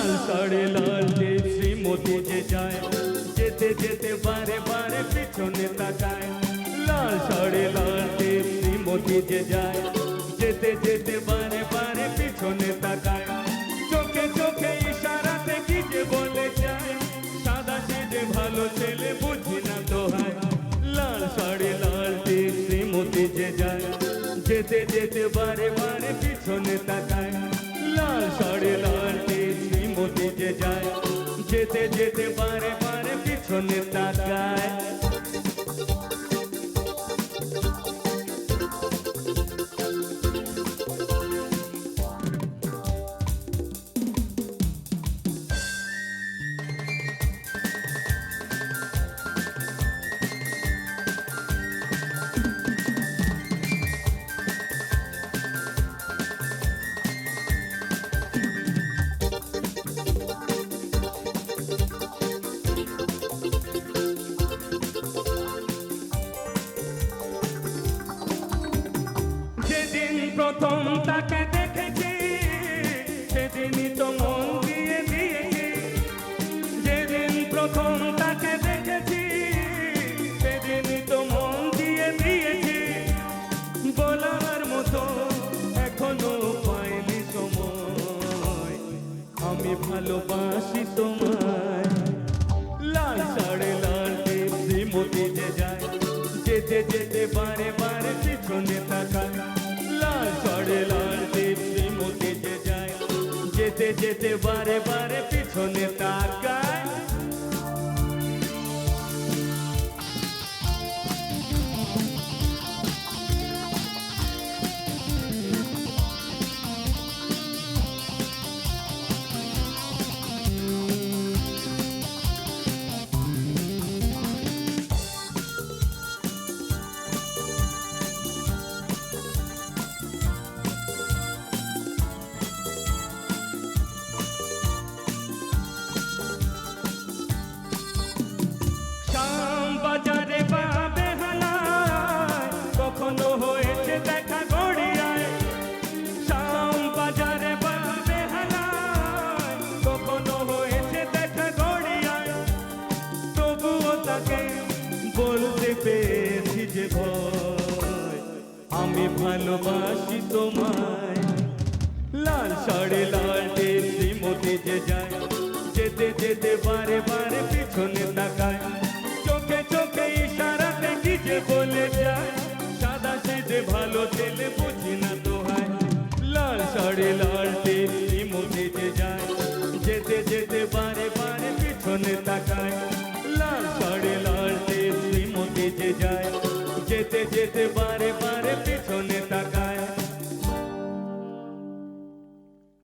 লাল শাড়ি লাল টিপ শ্রীমতী যে যায়, যেতে যেতে বারে বারে পিছনে তাকায়। লাল শাড়ি লাল টিপ শ্রীমতী যে যায়, যেতে যেতে বারে বারে পিছনে তাকায়। চোখে চোখে ইশারাতে কি যে বলে যায়, সাদা সেজে ভালো ছেলে বুঝি না তো হয়। লাল শাড়ি লাল টিপ শ্রীমতী যে যায়, যেতে যেতে বারে বারে পিছনে তাকায়। লাল শাড়ি লাল টিপ শ্রীমতী যে যায়, যেতে যেতে বারে বারে পিছনে তাকায়। যেদিন প্রথম তাকে দেখেছি, সেদিনই তো মন দিয়ে দিয়েছি। যেদিন প্রথম তাকে দেখেছি, সেদিনই তো মন দিয়ে দিয়েছি। বলার মতো এখনো পাইনি সময়, আমি ভালোবাসি তোমায়। লাল শাড়ি লাল টিপ শ্রীমতী যে যায়, যেতে যেতে বারে বারে পিছনে তাকায়। লাল শাড়ি লাল টিপ শ্রীমতী যে যায়, যেতে যেতে বারে বারে পিছনে তাকায়। বাজারে বা বেহালায় কখনো হয়েছে দেখা গড়িয়ায়। শাম বাজারে বা বেহালায় কখনো হয়েছে দেখা গড়িয়ায়। তবুও তাকে বলতে পেরেছি যে ভয়, আমি ভালোবাসি তোমায়। লাল শাড়ি লাল টিপ শ্রীমতী যে যায়, যেতে যেতে বারে বারে পিছনে তাকায়। চোখে চোখে ইশারাতে কি যে বলে যায়, সাদা সেজে ভালো ছেলে বুঝি না তো হয়। লাল শাড়ি লাল টিপ শ্রীমতী যে যায়, যেতে যেতে বারে বারে পিছনে তাকায়। লাল শাড়ি লাল টিপ শ্রীমতী যে যায়, যেতে যেতে